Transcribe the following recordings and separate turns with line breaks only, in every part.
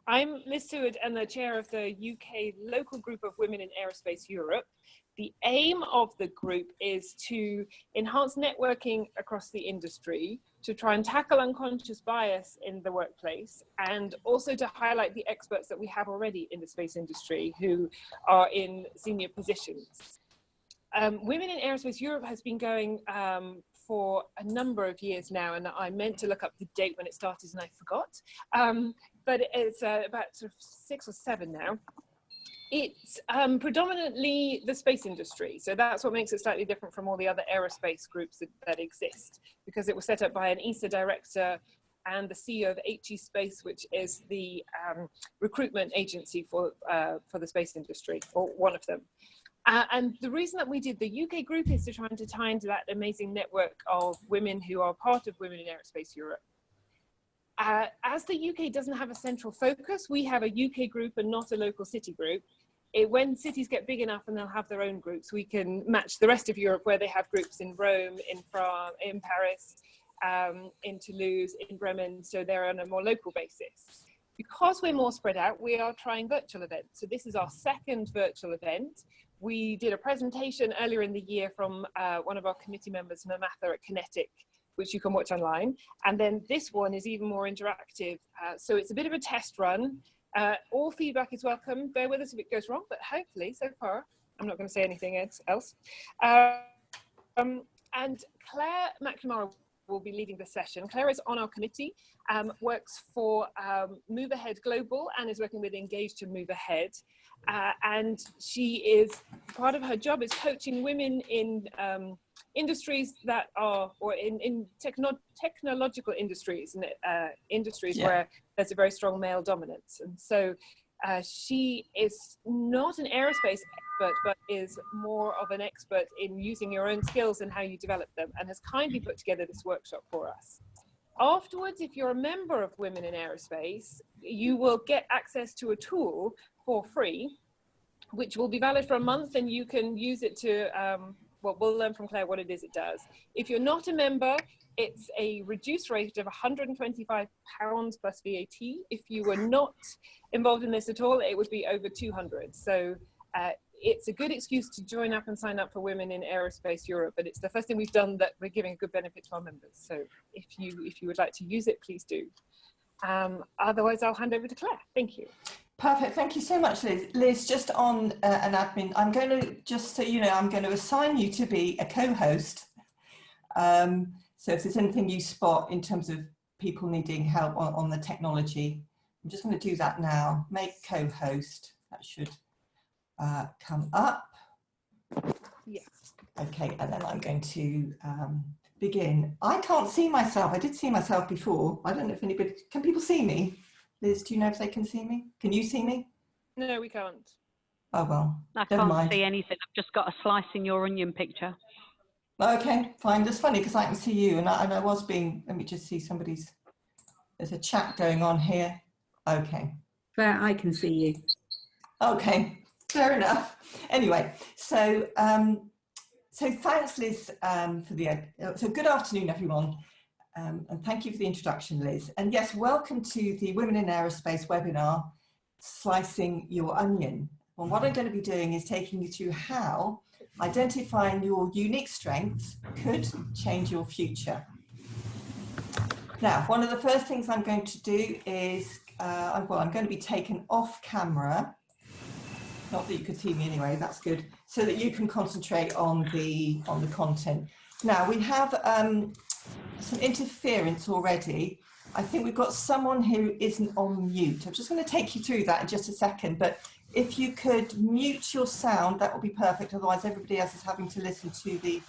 I'm Liz Seward and the chair of the UK local group of Women in Aerospace Europe. The aim of the group is to enhance networking across the industry, to try and tackle unconscious bias in the workplace, and also to highlight the experts that we have already in the space industry who are in senior positions. Women in Aerospace Europe has been going for a number of years now, and I meant to look up the date when it started and I forgot, but it's about sort of 6 or 7 now. It's predominantly the space industry, so that's what makes it slightly different from all the other aerospace groups that exist, because it was set up by an ESA director and the CEO of HE Space, which is the recruitment agency for the space industry, or one of them. And the reason that we did the UK group is to try and tie into that amazing network of women who are part of Women in Aerospace Europe. As the UK doesn't have a central focus, we have a UK group and not a local city group. When cities get big enough and they'll have their own groups, we can match the rest of Europe where they have groups in Rome, in France, in Paris, in Toulouse, in Bremen, so they're on a more local basis. Because we're more spread out, we are trying virtual events. So this is our 2nd virtual event. We did a presentation earlier in the year from one of our committee members, McNamara at Kinetic, which you can watch online. And then this one is even more interactive. So it's a bit of a test run. All feedback is welcome. Bear with us if it goes wrong, but hopefully so far, I'm not going to say anything else. And Clare McNamara will be leading the session. Clare is on our committee, works for Move Ahead Global and is working with Engage to Move Ahead. And she is, part of her job is coaching women in industries that are, or in technological industries, and where there's a very strong male dominance. And so she is not an aerospace expert, but is more of an expert in using your own skills and how you develop them, and has kindly put together this workshop for us. Afterwards, if you're a member of Women in Aerospace, you will get access to a tool for free, which will be valid for a month, and you can use it to, well, we'll learn from Claire what it is it does. If you're not a member, it's a reduced rate of £125 plus VAT. If you were not involved in this at all, it would be over 200. So it's a good excuse to join up and sign up for Women in Aerospace Europe, but it's the first thing we've done that we're giving a good benefit to our members. So if you would like to use it, please do. Otherwise, I'll hand over to Claire. Thank you.
Perfect. Thank you so much, Liz. Liz, just on an admin, I'm going to, just so you know, I'm going to assign you to be a co-host. So if there's anything you spot in terms of people needing help on the technology, I'm just going to do that now. Make co-host. That should come up.
Yes.
Okay, and then I'm going to begin. I can't see myself. I did see myself before. I don't know if anybody, can people see me? Liz, do you know if they can see me? Can you see me?
No, we can't.
Oh, well,
I can't see anything. I've just got a slice in your onion picture.
Okay, fine. That's funny because I can see you, and I was being, let me just see somebody's, there's a chat going on here. Okay.
Claire, I can see you.
Okay, fair enough. Anyway, so so thanks, Liz, for the, so good afternoon, everyone. And thank you for the introduction, Liz. And yes, welcome to the Women in Aerospace webinar, Slicing Your Onion. Well, what I'm going to be doing is taking you through how identifying your unique strengths could change your future. Now, one of the first things I'm going to do is, I'm going to be taken off camera. Not that you could see me anyway, that's good. So that you can concentrate on the content. Now, we have some interference already. I think we've got someone who isn't on mute. I'm just going to take you through that in just a second, but if you could mute your sound, that would be perfect. Otherwise, everybody else is having to listen to the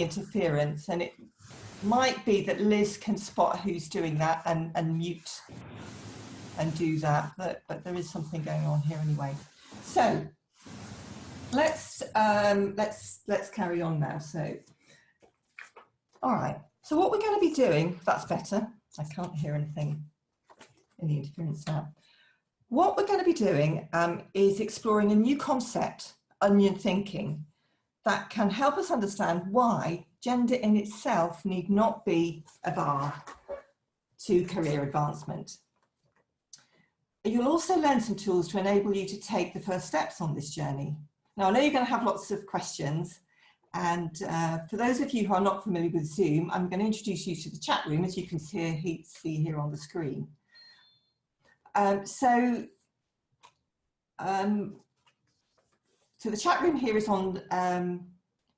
interference, and it might be that Liz can spot who's doing that and mute and do that, but there is something going on here anyway. So let's carry on now. So, all right. So what we're going to be doing, that's better. I can't hear anything in the interference now. What we're going to be doing is exploring a new concept, onion thinking, that can help us understand why gender in itself need not be a bar to career advancement. You'll also learn some tools to enable you to take the first steps on this journey. Now, I know you're going to have lots of questions, and for those of you who are not familiar with Zoom, I'm going to introduce you to the chat room, as you can see here on the screen. So the chat room here is on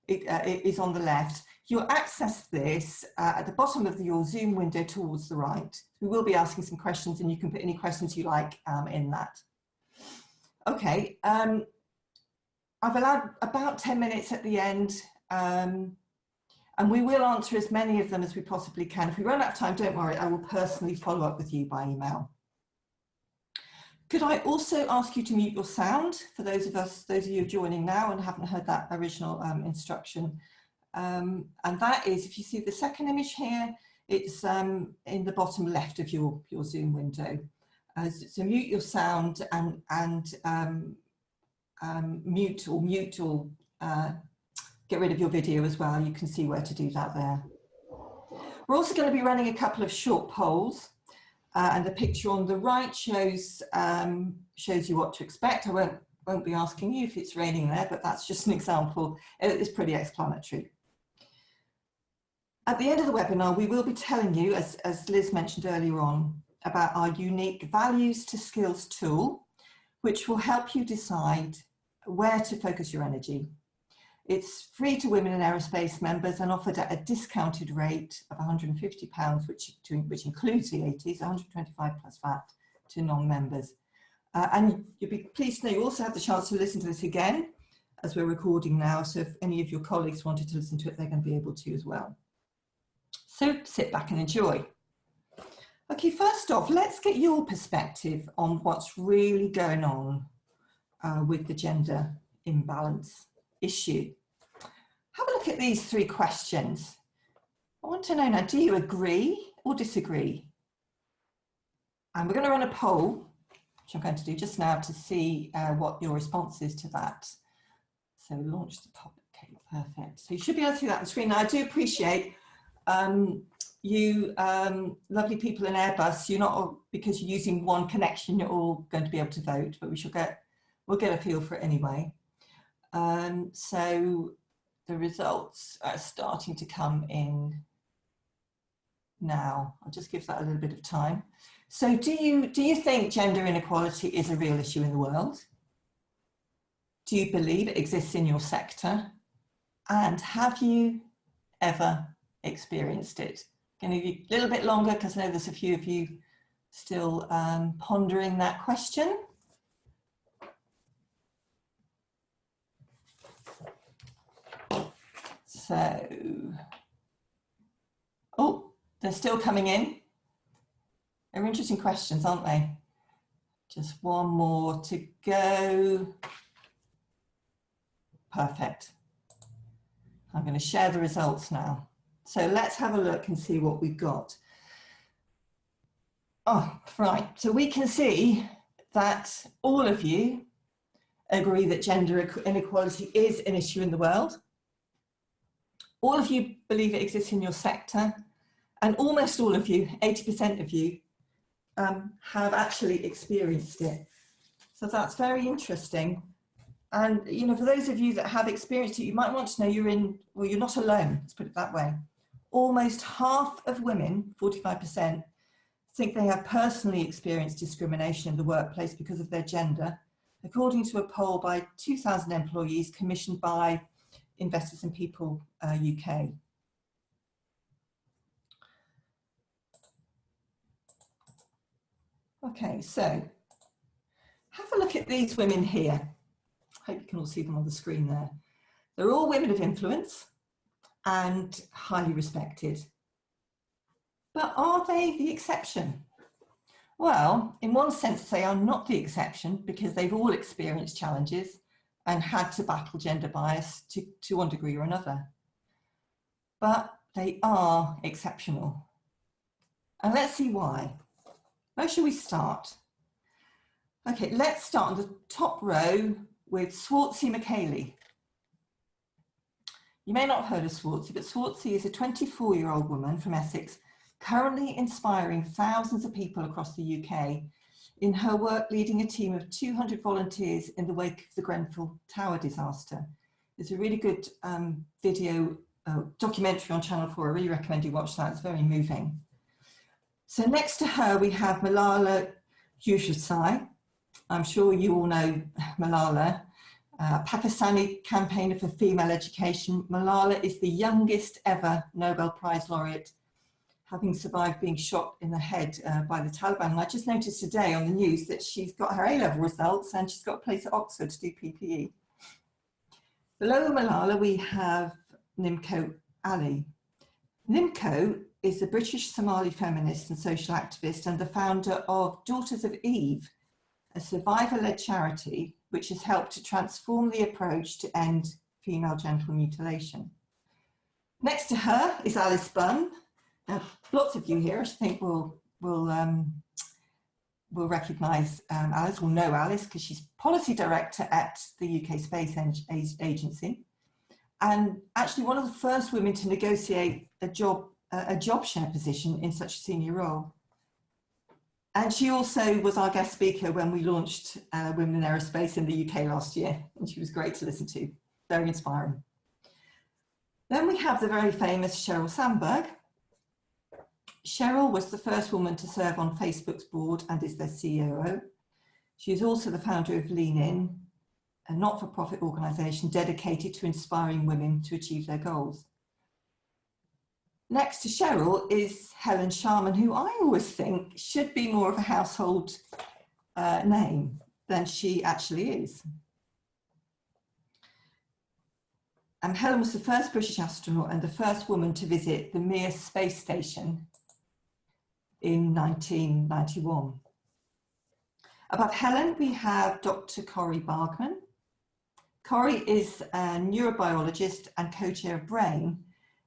the left. You'll access this at the bottom of your Zoom window towards the right. We will be asking some questions, and you can put any questions you like in that. Okay, I've allowed about 10 minutes at the end, and we will answer as many of them as we possibly can. If we run out of time, don't worry, I will personally follow up with you by email. Could I also ask you to mute your sound for those of you joining now and haven't heard that original instruction? And that is, if you see the second image here, it's in the bottom left of your Zoom window. So mute your sound and mute or get rid of your video as well. You can see where to do that there. We're also going to be running a couple of short polls. And the picture on the right shows you what to expect. I won't be asking you if it's raining there, but that's just an example. It's pretty explanatory. At the end of the webinar, we will be telling you, as Liz mentioned earlier on, about our unique values to skills tool, which will help you decide where to focus your energy. It's free to women in aerospace members and offered at a discounted rate of £150, which includes VAT, so 125 plus VAT to non-members. And you'll be pleased to know you also have the chance to listen to this again as we're recording now. So if any of your colleagues wanted to listen to it, they're going to be able to as well. So sit back and enjoy. Okay, first off, let's get your perspective on what's really going on with the gender imbalance issue. Have a look at these three questions. I want to know now, do you agree or disagree? And we're going to run a poll, which I'm going to do just now to see what your response is to that. So launch the poll. Okay, perfect. So you should be able to see that on the screen. Now, I do appreciate you lovely people in Airbus. You're not all, because you're using one connection, you're all going to be able to vote, but we'll get a feel for it anyway. So the results are starting to come in now. I'll just give that a little bit of time. So do you think gender inequality is a real issue in the world? Do you believe it exists in your sector? And have you ever experienced it? Going to be a little bit longer because I know there's a few of you still pondering that question. So, oh, they're still coming in. They're interesting questions, aren't they? Just one more to go. Perfect. I'm going to share the results now. So let's have a look and see what we've got. Oh, right. So we can see that all of you agree that gender inequality is an issue in the world. All of you believe it exists in your sector, and almost all of you, 80% of you, have actually experienced it. So that's very interesting. And, you know, for those of you that have experienced it, you might want to know you're not alone, let's put it that way. Almost half of women, 45%, think they have personally experienced discrimination in the workplace because of their gender, according to a poll by 2,000 employees commissioned by Investors in People UK. Okay, so have a look at these women here. I hope you can all see them on the screen there. They're all women of influence and highly respected. But are they the exception? Well, in one sense, they are not the exception because they've all experienced challenges and had to battle gender bias to one degree or another. But they are exceptional. And let's see why. Where shall we start? Okay, let's start on the top row with Swartzy McKaylee. You may not have heard of Swartzy, but Swartzy is a 24-year-old woman from Essex, currently inspiring thousands of people across the UK in her work leading a team of 200 volunteers in the wake of the Grenfell Tower disaster. There's a really good documentary on Channel 4. I really recommend you watch that. It's very moving. So next to her, we have Malala Yousafzai. I'm sure you all know Malala, Pakistani campaigner for female education. Malala is the youngest ever Nobel Prize laureate, having survived being shot in the head by the Taliban. And I just noticed today on the news that she's got her A-level results and she's got a place at Oxford to do PPE. Below Malala, we have Nimco Ali. Nimco is a British Somali feminist and social activist and the founder of Daughters of Eve, a survivor-led charity which has helped to transform the approach to end female genital mutilation. Next to her is Alice Bunn. Now, lots of you here, I think, will recognise Alice, will know Alice, because she's policy director at the UK Space Agency, and actually one of the first women to negotiate a job share position in such a senior role. And she also was our guest speaker when we launched Women in Aerospace in the UK last year, and she was great to listen to, very inspiring. Then we have the very famous Sheryl Sandberg. Sheryl was the first woman to serve on Facebook's board and is their CEO. She is also the founder of Lean In, a not-for-profit organisation dedicated to inspiring women to achieve their goals. Next to Sheryl is Helen Sharman, who I always think should be more of a household name than she actually is. Helen was the first British astronaut and the first woman to visit the Mir space station in 1991. Above Helen, we have Dr. Corrie Bargmann. Corrie is a neurobiologist and co-chair of BRAIN,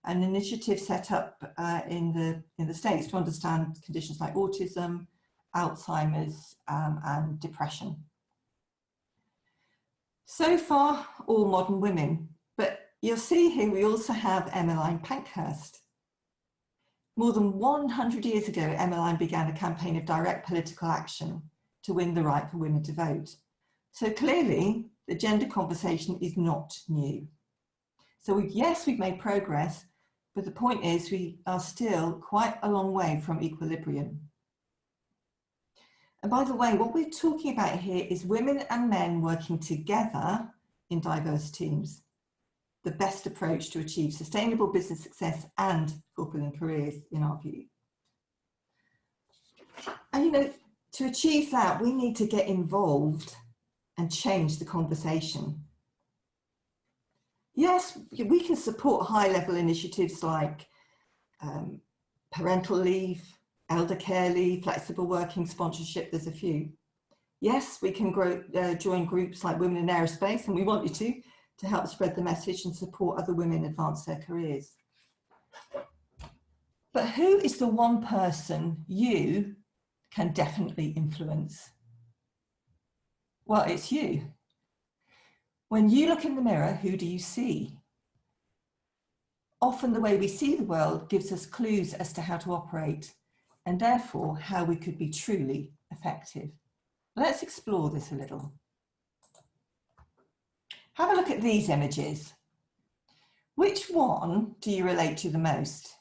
an initiative set up in the States to understand conditions like autism, Alzheimer's, and depression. So far, all modern women, but you'll see here we also have Emmeline Pankhurst. More than 100 years ago, Emmeline began a campaign of direct political action to win the right for women to vote. So clearly, the gender conversation is not new. So yes, we've made progress, but the point is we are still quite a long way from equilibrium. And by the way, what we're talking about here is women and men working together in diverse teams, the best approach to achieve sustainable business success and fulfilling careers, in our view. And you know, to achieve that, we need to get involved and change the conversation. Yes, we can support high-level initiatives like parental leave, elder care leave, flexible working, sponsorship, there's a few. Yes, we can join groups like Women in Aerospace, and we want you to help spread the message and support other women advance their careers. But who is the one person you can definitely influence? Well, it's you. When you look in the mirror, who do you see? Often the way we see the world gives us clues as to how to operate and therefore how we could be truly effective. Let's explore this a little. Have a look at these images. Which one do you relate to the most?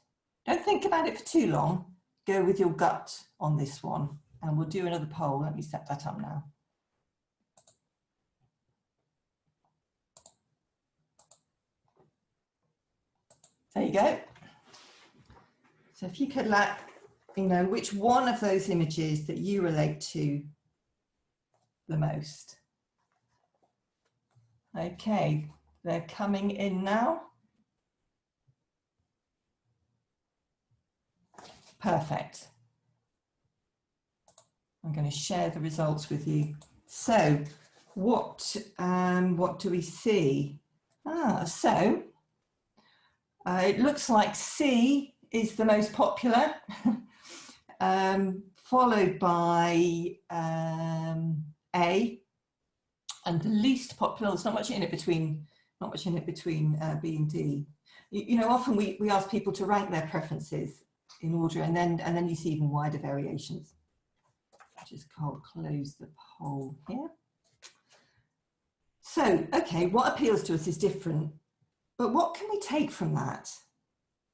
Don't think about it for too long. Go with your gut on this one, and we'll do another poll. Let me set that up now. There you go. So if you could let me know which one of those images that you relate to the most. Okay, they're coming in now. Perfect. I'm going to share the results with you. So what do we see? It looks like C is the most popular, followed by A, and the least popular. There's not much in it between B and D. You know, often we ask people to rank their preferences in order, and then you see even wider variations. just close the poll here. So, okay, what appeals to us is different, but what can we take from that?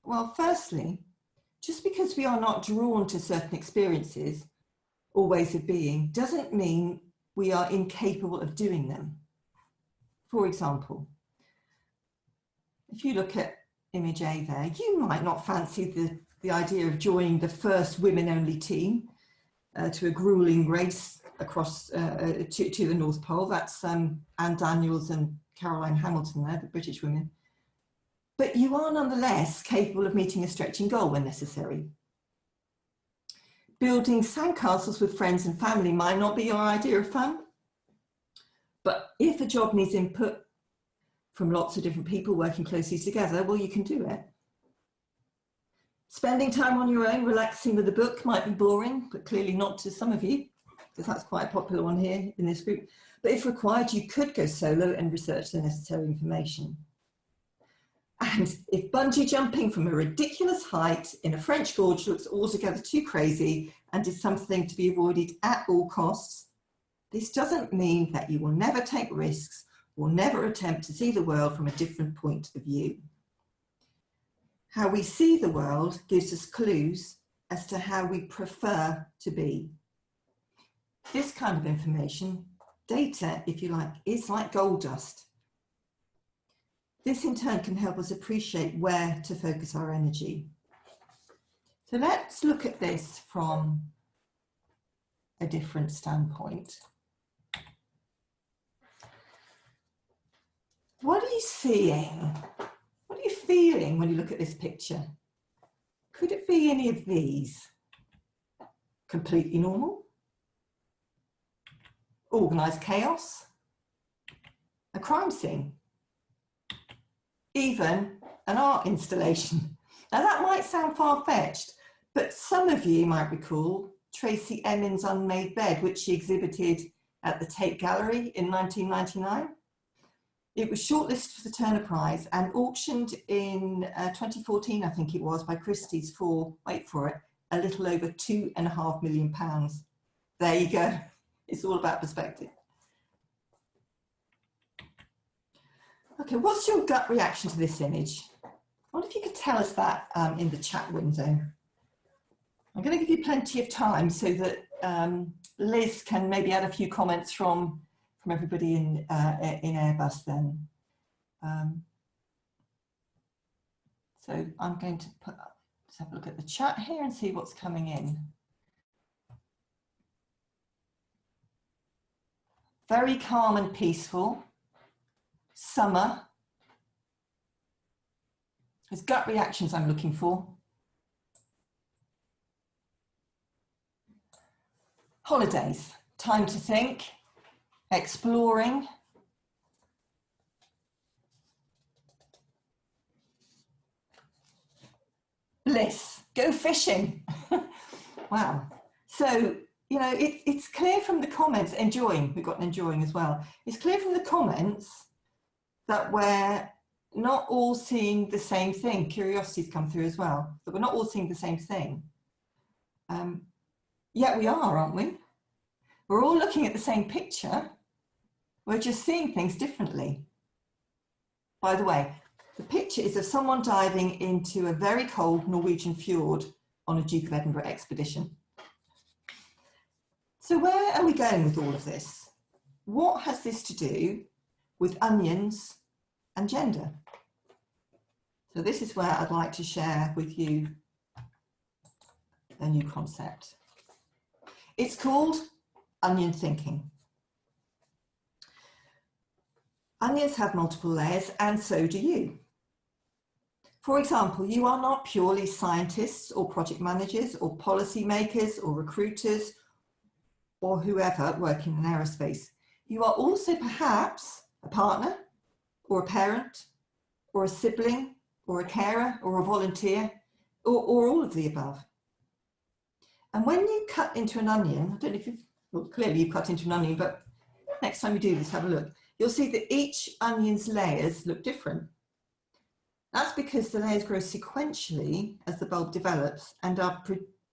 Well, firstly, just because we are not drawn to certain experiences or ways of being doesn't mean we are incapable of doing them. For example, if you look at image A there, you might not fancy the idea of joining the first women-only team to a grueling race across to the North Pole. That's Anne Daniels and Caroline Hamilton there, the British women. But you are nonetheless capable of meeting a stretching goal when necessary. Building sandcastles with friends and family might not be your idea of fun, but if a job needs input from lots of different people working closely together, well, you can do it. Spending time on your own, relaxing with a book might be boring, but clearly not to some of you, because that's quite a popular one here in this group. But if required, you could go solo and research the necessary information. And if bungee jumping from a ridiculous height in a French gorge looks altogether too crazy and is something to be avoided at all costs, this doesn't mean that you will never take risks or never attempt to see the world from a different point of view. How we see the world gives us clues as to how we prefer to be. This kind of information, data, if you like, is like gold dust. This in turn can help us appreciate where to focus our energy. So let's look at this from a different standpoint. What are you seeing? What are you feeling when you look at this picture? Could it be any of these? Completely normal? Organised chaos? A crime scene? Even an art installation? Now that might sound far-fetched, but some of you might recall Tracy Emin's unmade bed, which she exhibited at the Tate Gallery in 1999. It was shortlisted for the Turner Prize and auctioned in 2014, I think it was, by Christie's for, wait for it, a little over £2.5 million. There you go. It's all about perspective. Okay, what's your gut reaction to this image? I wonder if you could tell us that in the chat window. I'm going to give you plenty of time so that Liz can maybe add a few comments from everybody in Airbus then. So I'm going to let's have a look at the chat here and see what's coming in. Very calm and peaceful. Summer. There's gut reactions I'm looking for. Holidays. Time to think. Exploring. Bliss. Go fishing. Wow. So, you know, it's clear from the comments, enjoying, we've got an enjoying as well. It's clear from the comments that we're not all seeing the same thing. Curiosity's come through as well, that we're not all seeing the same thing. Yet we are, aren't we? We're all looking at the same picture. We're just seeing things differently. By the way, the picture is of someone diving into a very cold Norwegian fjord on a Duke of Edinburgh expedition. So where are we going with all of this? What has this to do with onions and gender? So this is where I'd like to share with you a new concept. It's called onion thinking. Onions have multiple layers, and so do you. For example, you are not purely scientists or project managers or policy makers or recruiters or whoever working in aerospace. You are also perhaps a partner or a parent or a sibling or a carer or a volunteer or all of the above. And when you cut into an onion, I don't know if you've, well, clearly you've cut into an onion, but next time you do this, have a look. You'll see that each onion's layers look different. That's because the layers grow sequentially as the bulb develops and are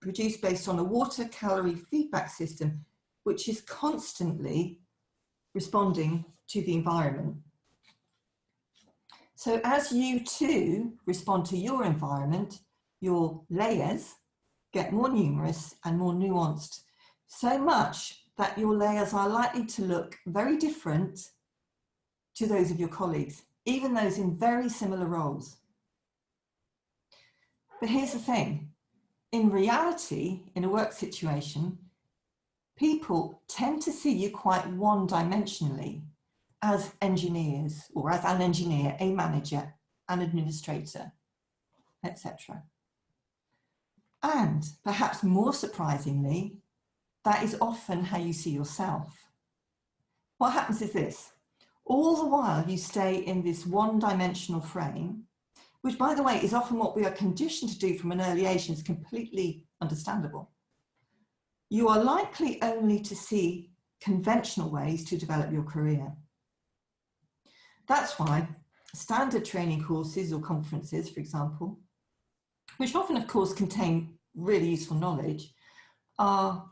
produced based on a water calorie feedback system, which is constantly responding to the environment. So as you too respond to your environment, your layers get more numerous and more nuanced, so much that your layers are likely to look very different to those of your colleagues, even those in very similar roles. But here's the thing, in reality, in a work situation, people tend to see you quite one-dimensionally as engineers, or as an engineer, a manager, an administrator, etc. And perhaps more surprisingly, that is often how you see yourself. What happens is this, all the while you stay in this one-dimensional frame, which by the way is often what we are conditioned to do from an early age and is completely understandable. You are likely only to see conventional ways to develop your career. That's why standard training courses or conferences, for example, which often of course contain really useful knowledge, are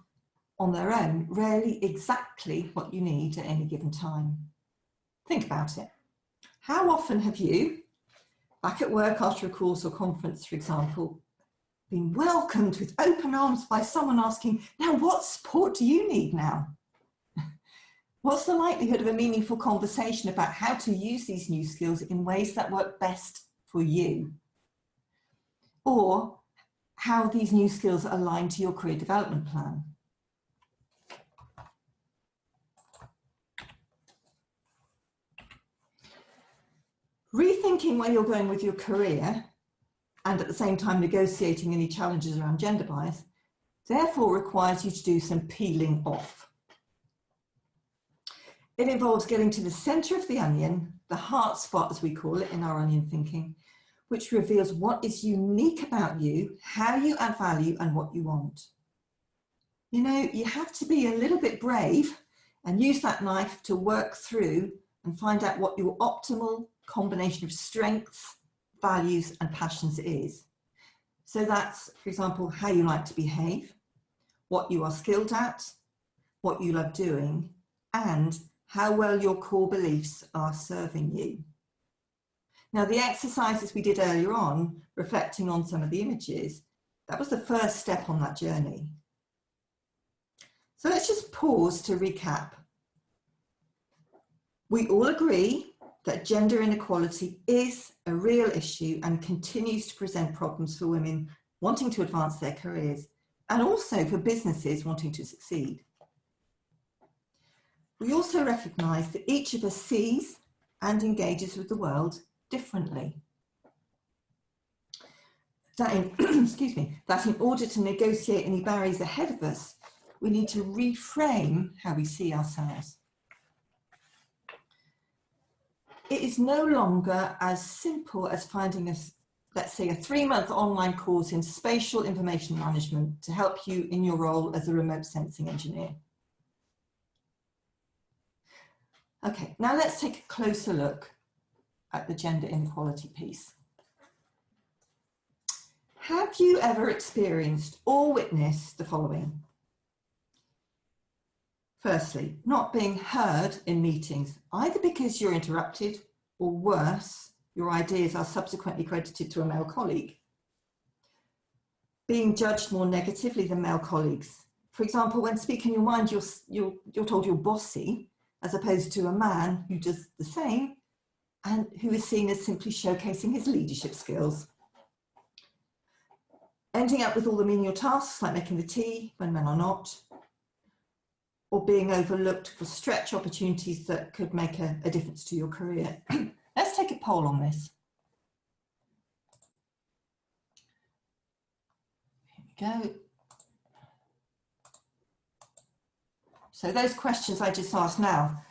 on their own rarely exactly what you need at any given time. Think about it. How often have you, back at work after a course or conference, for example, been welcomed with open arms by someone asking, now what support do you need now? What's the likelihood of a meaningful conversation about how to use these new skills in ways that work best for you? Or how these new skills align to your career development plan? Rethinking where you're going with your career and at the same time negotiating any challenges around gender bias, therefore requires you to do some peeling off. It involves getting to the center of the onion, the heart spot as we call it in our onion thinking, which reveals what is unique about you, how you add value and what you want. You know, you have to be a little bit brave and use that knife to work through and find out what your optimal combination of strengths, values and passions is. So that's, for example, how you like to behave, what you are skilled at, what you love doing, and how well your core beliefs are serving you. Now, the exercises we did earlier on, reflecting on some of the images, that was the first step on that journey. So let's just pause to recap. We all agree that gender inequality is a real issue and continues to present problems for women wanting to advance their careers and also for businesses wanting to succeed. We also recognise that each of us sees and engages with the world differently. That in, excuse me, that in order to negotiate any barriers ahead of us, we need to reframe how we see ourselves. It is no longer as simple as finding a, let's say, a 3-month online course in spatial information management to help you in your role as a remote sensing engineer. Okay, now let's take a closer look at the gender inequality piece. Have you ever experienced or witnessed the following? Firstly, not being heard in meetings, either because you're interrupted or worse, your ideas are subsequently credited to a male colleague. Being judged more negatively than male colleagues. For example, when speaking your mind, you're told you're bossy, as opposed to a man who does the same and who is seen as simply showcasing his leadership skills. Ending up with all the menial tasks like making the tea when men are not, or being overlooked for stretch opportunities that could make a difference to your career. Let's take a poll on this. Here we go. So those questions I just asked now,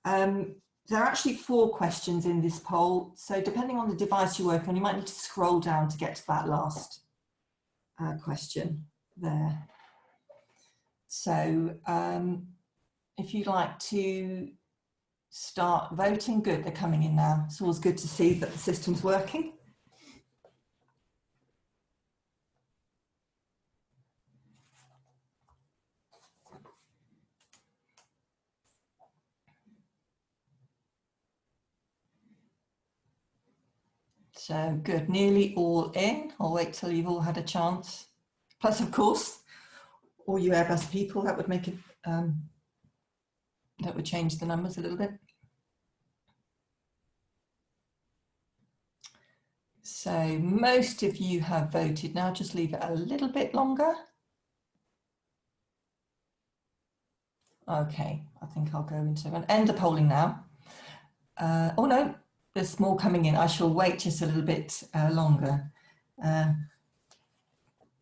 there are actually 4 questions in this poll. So depending on the device you work on, you might need to scroll down to get to that last question there. So if you'd like to start voting, good, they're coming in now. It's always good to see that the system's working. So good, nearly all in. I'll wait till you've all had a chance. Plus, of course, all you Airbus people, that would make it, that would change the numbers a little bit. So most of you have voted now, just leave it a little bit longer. Okay, I think I'll go into and end the polling now. Oh no, there's more coming in. I shall wait just a little bit longer.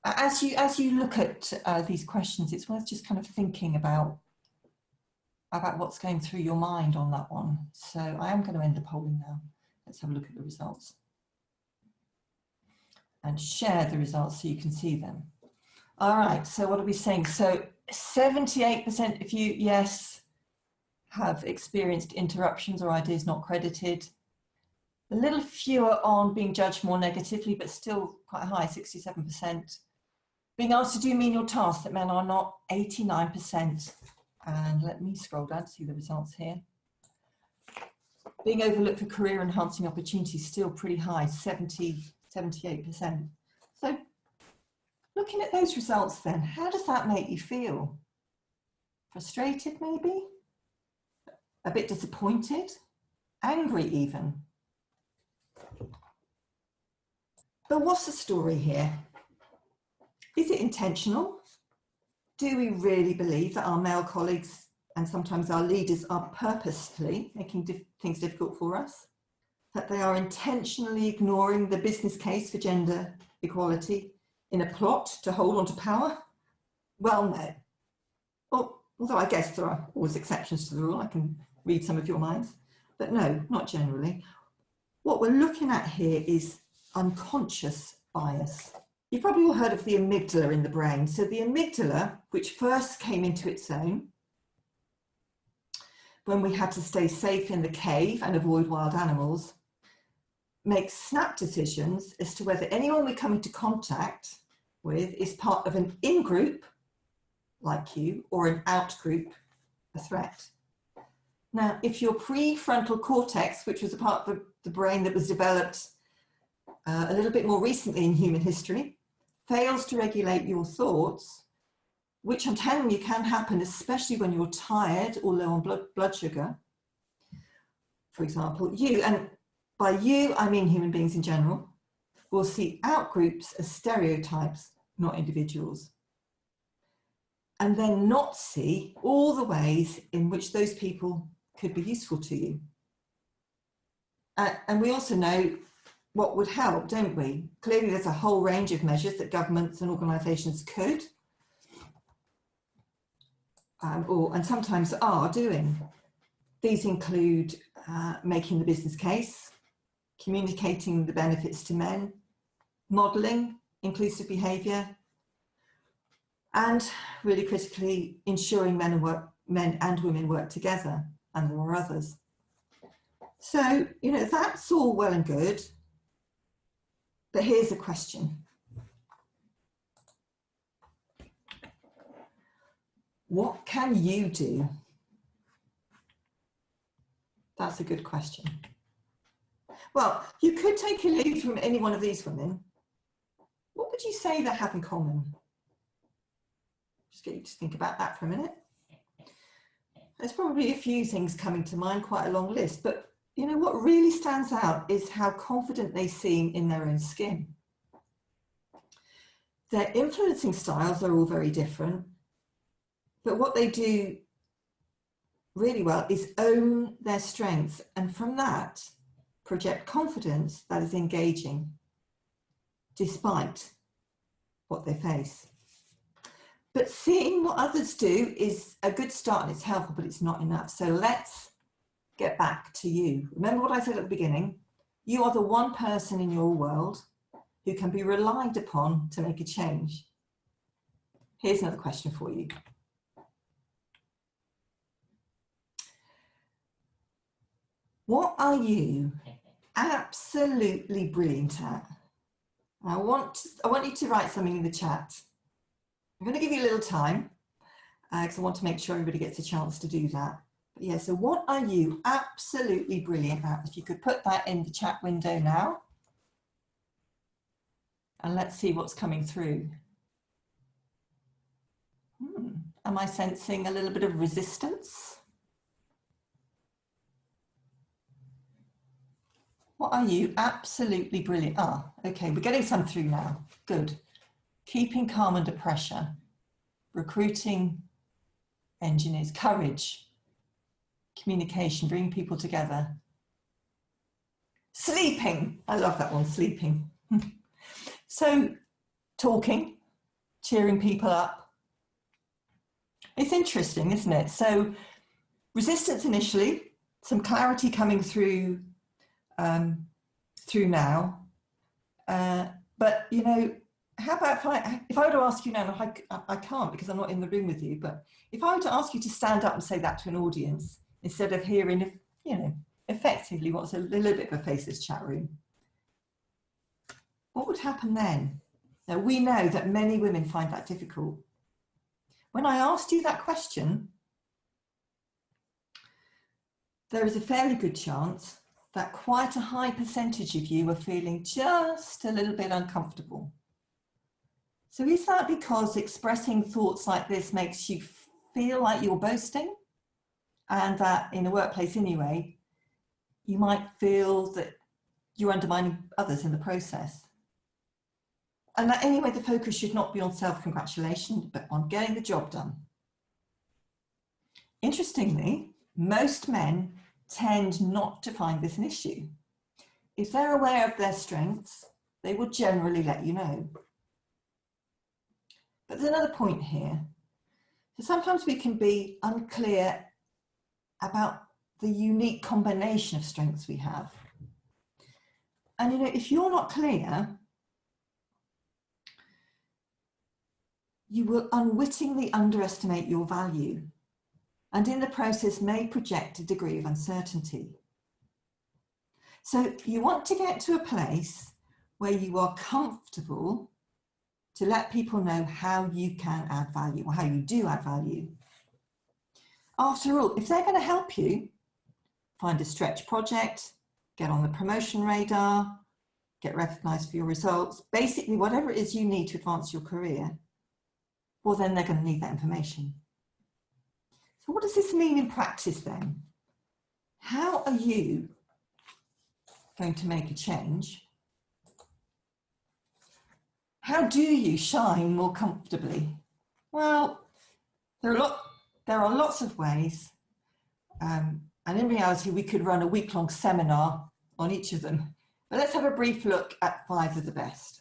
As you look at these questions, it's worth just kind of thinking about what's going through your mind on that one. So I am going to end the polling now. Let's have a look at the results and share the results so you can see them. All right, so what are we saying? So 78% of you, yes, have experienced interruptions or ideas not credited. A little fewer on being judged more negatively, but still quite high, 67%. Being asked to do menial tasks that men are not, 89%. And let me scroll down to see the results here. Being overlooked for career enhancing opportunities, still pretty high, 78%. So looking at those results then, how does that make you feel? Frustrated maybe? A bit disappointed? Angry even? But what's the story here? Is it intentional? Do we really believe that our male colleagues and sometimes our leaders are purposefully making things difficult for us? That they are intentionally ignoring the business case for gender equality in a plot to hold on to power? Well, no. Well, although I guess there are always exceptions to the rule, I can read some of your minds, but no, not generally. What we're looking at here is unconscious bias. You've probably all heard of the amygdala in the brain. So the amygdala, which first came into its own when we had to stay safe in the cave and avoid wild animals, makes snap decisions as to whether anyone we come into contact with is part of an in-group, like you, or an out-group, a threat. Now, if your prefrontal cortex, which was a part of the brain that was developed a little bit more recently in human history, fails to regulate your thoughts, which I'm telling you can happen, especially when you're tired or low on blood sugar, for example, you, and by you, I mean human beings in general, will see outgroups as stereotypes, not individuals, and then not see all the ways in which those people could be useful to you. And we also know what would help, don't we? Clearly, there's a whole range of measures that governments and organisations could, and sometimes are doing. These include making the business case, communicating the benefits to men, modelling inclusive behaviour, and really critically ensuring men and women work together, and there are others. So, you know, that's all well and good, but here's a question. What can you do? That's a good question. Well, you could take a lead from any one of these women. What would you say they have in common? Just get you to think about that for a minute. There's probably a few things coming to mind, quite a long list, but you know what really stands out is how confident they seem in their own skin. Their influencing styles are all very different, but what they do really well is own their strengths, and from that project confidence that is engaging despite what they face. But seeing what others do is a good start and it's helpful, but it's not enough. So let's get back to you. Remember what I said at the beginning? You are the one person in your world who can be relied upon to make a change. Here's another question for you. What are you absolutely brilliant at? I want you to write something in the chat. I'm going to give you a little time because I want to make sure everybody gets a chance to do that. But yeah, so what are you absolutely brilliant at? If you could put that in the chat window now. And let's see what's coming through. Am I sensing a little bit of resistance? What are you? Absolutely brilliant. Ah, okay, we're getting some through now. Good. Keeping calm under pressure. Recruiting engineers. Courage. Communication. Bringing people together. Sleeping. I love that one, sleeping. So, talking, cheering people up. It's interesting, isn't it? So, resistance initially, some clarity coming through now. But, you know, how about if I were to ask you now, I can't because I'm not in the room with you, but if I were to ask you to stand up and say that to an audience, instead of hearing, you know, effectively what's a little bit of a faceless chat room, what would happen then? Now, we know that many women find that difficult. When I asked you that question, there is a fairly good chance that quite a high percentage of you are feeling just a little bit uncomfortable. So is that because expressing thoughts like this makes you feel like you're boasting, and that in a workplace anyway, you might feel that you're undermining others in the process? And that anyway, the focus should not be on self-congratulation, but on getting the job done. Interestingly, most men tend not to find this an issue. If they're aware of their strengths, they will generally let you know. But there's another point here. So sometimes we can be unclear about the unique combination of strengths we have. And you know, if you're not clear, you will unwittingly underestimate your value, and in the process may project a degree of uncertainty. So you want to get to a place where you are comfortable to let people know how you can add value, or how you do add value. After all, if they're going to help you find a stretch project, get on the promotion radar, get recognised for your results, basically whatever it is you need to advance your career, well, then they're going to need that information. So what does this mean in practice then? How are you going to make a change? How do you shine more comfortably? Well, there are lots of ways. And in reality, we could run a week-long seminar on each of them. But let's have a brief look at 5 of the best.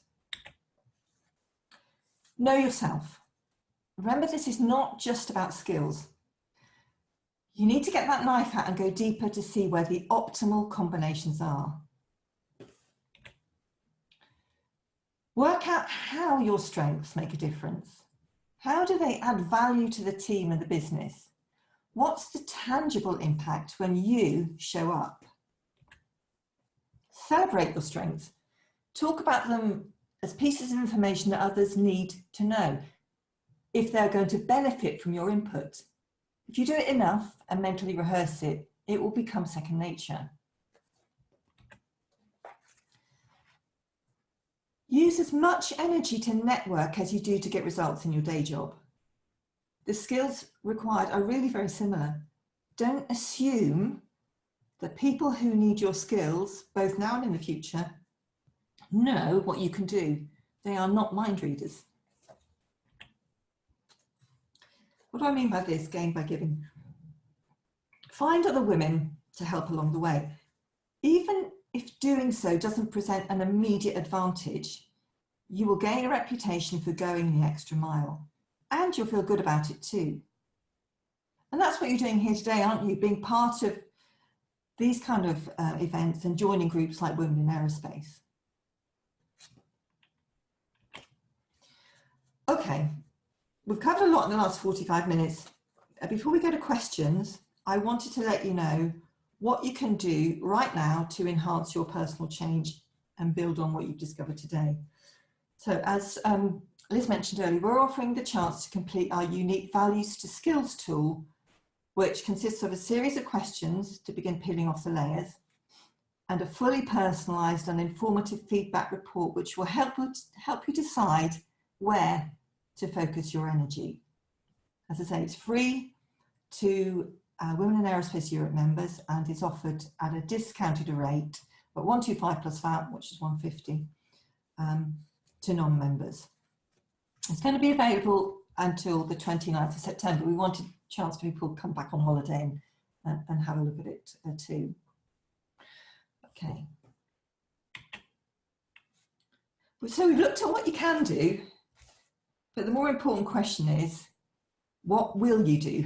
Know yourself. Remember, this is not just about skills. You need to get that knife out and go deeper to see where the optimal combinations are. Work out how your strengths make a difference. How do they add value to the team and the business? What's the tangible impact when you show up? Celebrate your strengths. Talk about them as pieces of information that others need to know, if they're going to benefit from your input. If you do it enough and mentally rehearse it, it will become second nature. Use as much energy to network as you do to get results in your day job. The skills required are really very similar. Don't assume that people who need your skills, both now and in the future, know what you can do. They are not mind readers. What do I mean by this? Gain by giving. Find other women to help along the way. Even if doing so doesn't present an immediate advantage, you will gain a reputation for going the extra mile, and you'll feel good about it too. And that's what you're doing here today, aren't you? Being part of these kind of events and joining groups like Women in Aerospace. Okay. We've covered a lot in the last 45 minutes. Before we go to questions, I wanted to let you know what you can do right now to enhance your personal change and build on what you've discovered today. So as Liz mentioned earlier, we're offering the chance to complete our unique Values to Skills tool, which consists of a series of questions to begin peeling off the layers. and a fully personalised and informative feedback report which will help you decide where to focus your energy. As I say, it's free to Women in Aerospace Europe members and is offered at a discounted rate at 125 plus VAT, which is 150, to non-members. It's going to be available until the 29th of September. We wanted a chance for people to come back on holiday and have a look at it too. Okay. So we've looked at what you can do, but the more important question is, what will you do?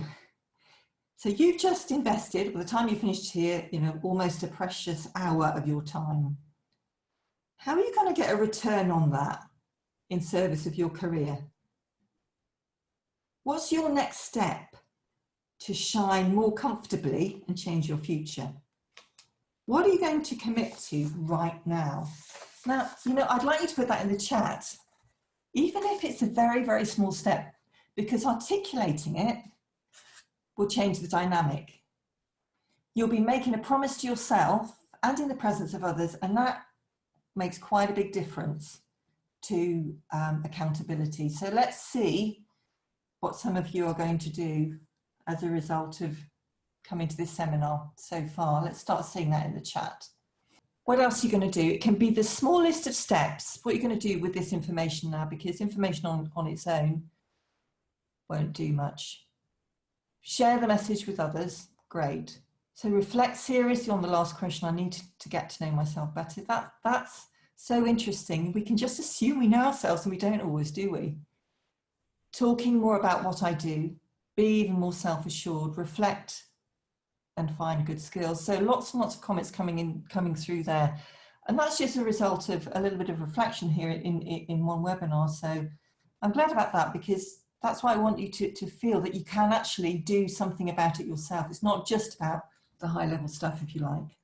So you've just invested, by the time you finished here, almost a precious hour of your time. How are you going to get a return on that in service of your career? What's your next step to shine more comfortably and change your future? What are you going to commit to right now? Now, I'd like you to put that in the chat, even if it's a very, very small step, because articulating it will change the dynamic. You'll be making a promise to yourself and in the presence of others, and that makes quite a big difference to accountability. So let's see what some of you are going to do as a result of coming to this seminar so far. Let's start seeing that in the chat. What else are you going to do? It can be the smallest of steps, what you're going to do with this information now, because information on its own won't do much. Share the message with others, great. So reflect seriously on the last question, I need to get to know myself better. That's so interesting. We can just assume we know ourselves and we don't always, do we? Talking more about what I do, be even more self-assured, reflect and find good skills. So lots and lots of comments coming through there. And that's just a result of a little bit of reflection here in one webinar. So I'm glad about that, because that's why I want you to feel that you can actually do something about it yourself. It's not just about the high level stuff, if you like.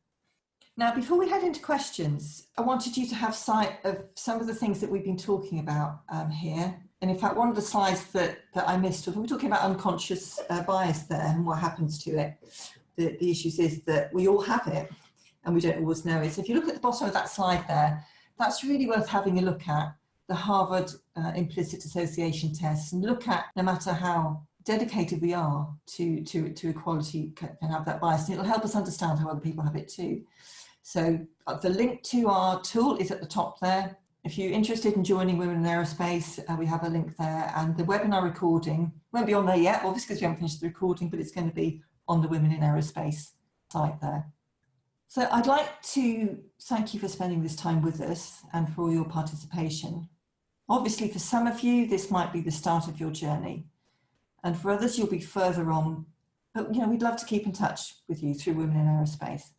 Now, before we head into questions, I wanted you to have sight of some of the things that we've been talking about here. And in fact, one of the slides that I missed was, we were talking about unconscious bias there and what happens to it. The issues is that we all have it and we don't always know it. So if you look at the bottom of that slide there, that's really worth having a look at, the Harvard implicit association tests, and look at, no matter how dedicated we are to equality, can have that bias, and it'll help us understand how other people have it too. So the link to our tool is at the top there. If you're interested in joining Women in Aerospace, we have a link there, and the webinar recording won't be on there yet, obviously, because we haven't finished the recording, but it's going to be on the Women in Aerospace site there. So I'd like to thank you for spending this time with us and for all your participation. Obviously, for some of you, this might be the start of your journey, and for others, you'll be further on. But we'd love to keep in touch with you through Women in Aerospace.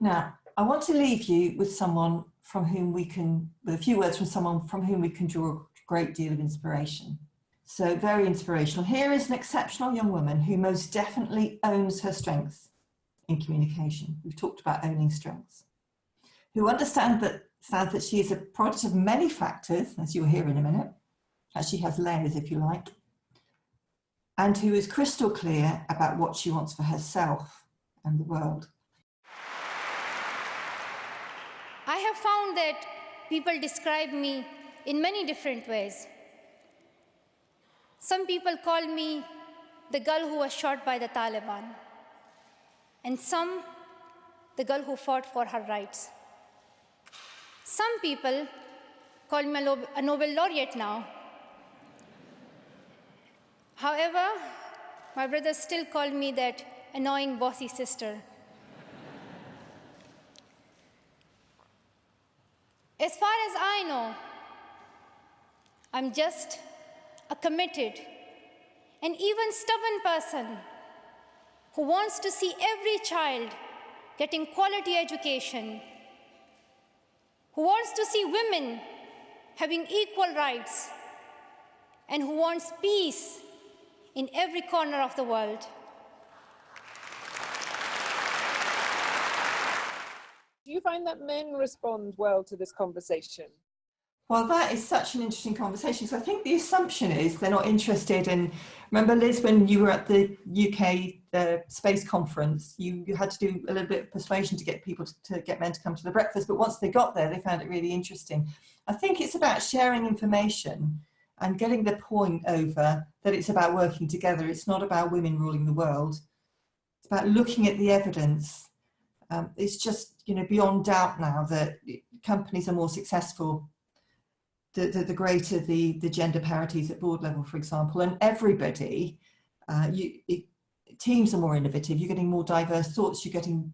Now, I want to leave you with someone from whom we can, with a few words from someone from whom we can draw a great deal of inspiration. So very inspirational. Here is an exceptional young woman who most definitely owns her strengths in communication. We've talked about owning strengths. Who understands that she is a product of many factors, as you'll hear in a minute. She has layers, if you like. And who is crystal clear about what she wants for herself and the world.
I have found that people describe me in many different ways. Some people call me the girl who was shot by the Taliban, and some the girl who fought for her rights. Some people call me a Nobel laureate now. However, my brothers still call me that annoying bossy sister. As far as I know, I'm just a committed and even stubborn person who wants to see every child getting quality education, who wants to see women having equal rights, and who wants peace in every corner of the world.
Do you find that men respond well to this conversation?
Well, that is such an interesting conversation. So I think the assumption is they're not interested in, remember Liz, when you were at the UK space conference, you had to do a little bit of persuasion to get people to get men to come to the breakfast, but once they got there, they found it really interesting. I think it's about sharing information and getting the point over that it's about working together. It's not about women ruling the world. It's about looking at the evidence. It's just, you know, beyond doubt now that companies are more successful the greater the gender parities at board level, for example, and everybody, teams are more innovative, you're getting more diverse thoughts, you're getting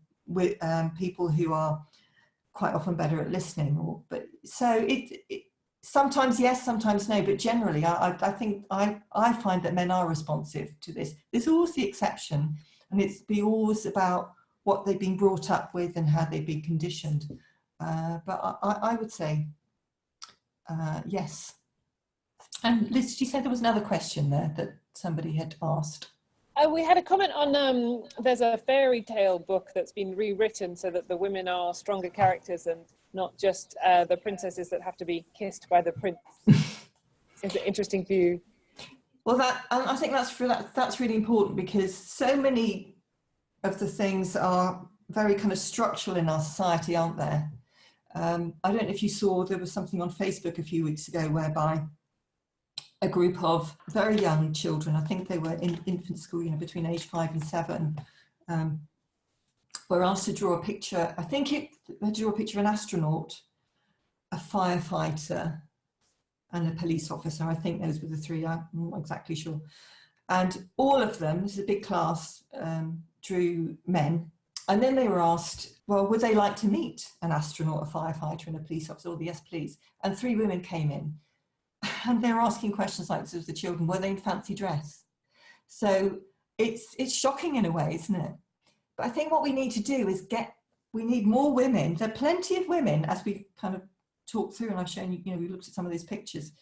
people who are quite often better at listening. But so it sometimes yes, sometimes no, but generally I think I find that men are responsive to this. There's always the exception, and it's always about what they've been brought up with and how they've been conditioned. But I would say yes. And Liz, did you say there was another question there that somebody had asked?
We had a comment on, there's a fairy tale book that's been rewritten so that the women are stronger characters and not just the princesses that have to be kissed by the prince. Is it interesting for you?
Well, I think that's really important, because so many of the things are very kind of structural in our society, aren't there? I don't know if you saw, there was something on Facebook a few weeks ago whereby a group of very young children, I think they were in infant school, you know, between age 5 and 7, were asked to draw a picture. I think they drew a picture of an astronaut, a firefighter, and a police officer. I think those were the three, I'm not exactly sure. And all of them, this is a big class, drew men. And then they were asked, well, would they like to meet an astronaut, a firefighter, and a police officer? Or yes, please. And 3 women came in. And they were asking questions like this of the children, were they in fancy dress? So it's shocking in a way, isn't it? But I think what we need to do is we need more women. There are plenty of women, as we've kind of talked through, and I've shown you, you know, we looked at some of these pictures,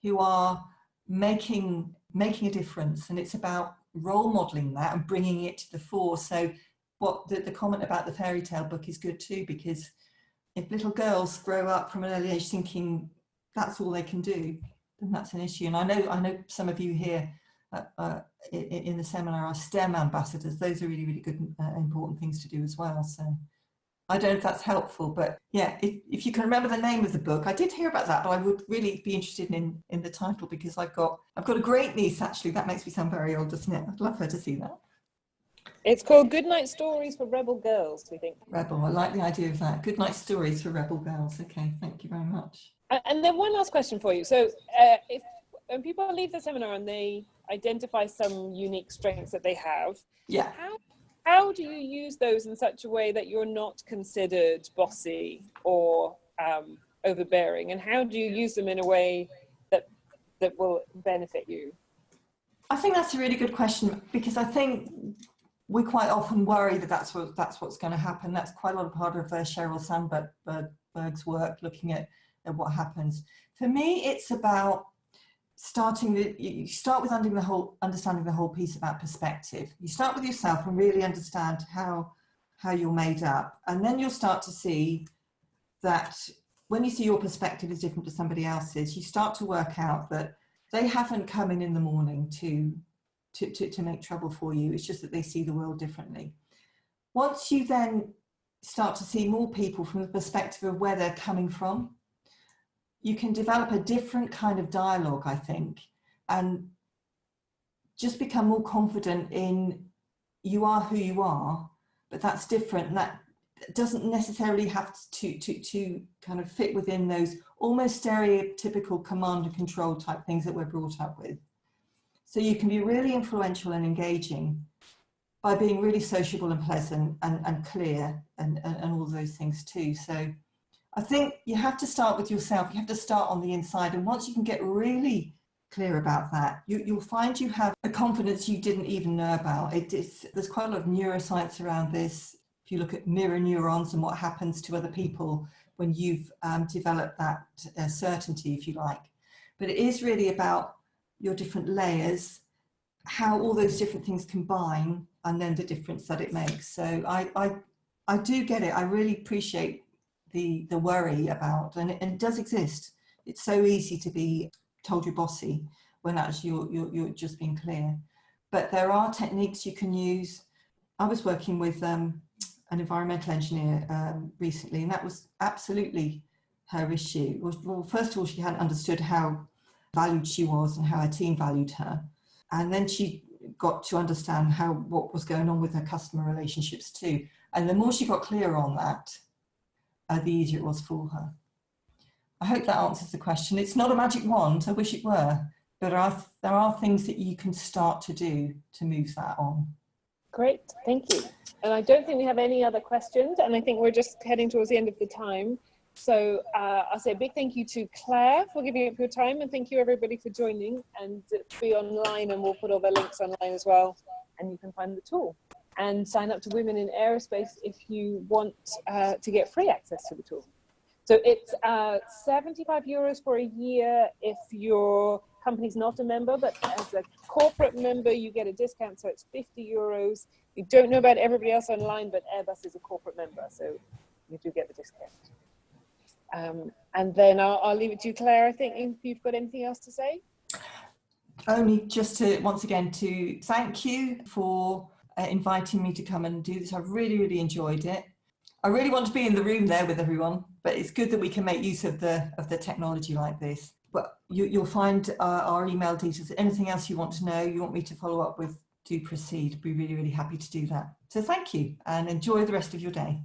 who are making a difference. And it's about role modeling that and bringing it to the fore. So what the comment about the fairy tale book is good too, because if little girls grow up from an early age thinking that's all they can do, then that's an issue. And I know some of you here in the seminar are STEM ambassadors. Those are really, really good important things to do as well. So I don't know if that's helpful, but yeah, if you can remember the name of the book. I did hear about that, but I would really be interested in the title, because I've got a great niece, actually. That makes me sound very old, doesn't it? I'd love her to see that.
It's called Goodnight Stories for Rebel Girls, we think.
Rebel, I like the idea of that. Goodnight Stories for Rebel Girls. Okay, thank you very much.
And then one last question for you. So when people leave the seminar and they identify some unique strengths that they have,
yeah,
how do you use those in such a way that you're not considered bossy or overbearing? And how do you use them in a way that will benefit you?
I think that's a really good question, because I think we quite often worry that that's what's going to happen. That's quite a lot of part of Sheryl Sandberg's work, looking at what happens. For me, it's about you start with understanding the whole piece about perspective. You start with yourself and really understand how you're made up, and then you'll start to see that when you see your perspective is different to somebody else's, you start to work out that they haven't come in the morning to make trouble for you. It's just that they see the world differently. Once you then start to see more people from the perspective of where they're coming from, you can develop a different kind of dialogue, I think, and just become more confident in you are who you are, but that's different. And that doesn't necessarily have to kind of fit within those almost stereotypical command and control type things that we're brought up with. So you can be really influential and engaging by being really sociable and pleasant and clear and all those things too. So I think you have to start with yourself. You have to start on the inside. And once you can get really clear about that, you'll find you have a confidence you didn't even know about. There's quite a lot of neuroscience around this. If you look at mirror neurons and what happens to other people when you've developed that certainty, if you like. But it is really about your different layers, how all those different things combine, and then the difference that it makes. So I do get it. I really appreciate the worry about, and it does exist. It's so easy to be told you're bossy when actually you're just being clear. But there are techniques you can use. I was working with an environmental engineer recently, and that was absolutely her issue. Well, first of all, she hadn't understood how valued she was and how her team valued her. And then she got to understand what was going on with her customer relationships too. And the more she got clearer on that, the easier it was for her. I hope that answers the question. It's not a magic wand, I wish it were, but there are things that you can start to do to move that on.
Great, thank you. And I don't think we have any other questions, and I think we're just heading towards the end of the time. So I'll say a big thank you to Claire for giving up your time, and thank you everybody for joining, and be online, and we'll put all the links online as well, and you can find the tool. And sign up to Women in Aerospace if you want to get free access to the tool. So it's €75 for a year if your company's not a member, but as a corporate member, you get a discount, so it's €50. You don't know about everybody else online, but Airbus is a corporate member, so you do get the discount. And then I'll leave it to you, Claire, I think, if you've got anything else to say.
Only just to, once again, to thank you for inviting me to come and do this. I've really, really enjoyed it. I really want to be in the room there with everyone, but it's good that we can make use of the technology like this. But you'll find our email details. Anything else you want to know, you want me to follow up with, do proceed. Be really, really happy to do that. So thank you, and enjoy the rest of your day.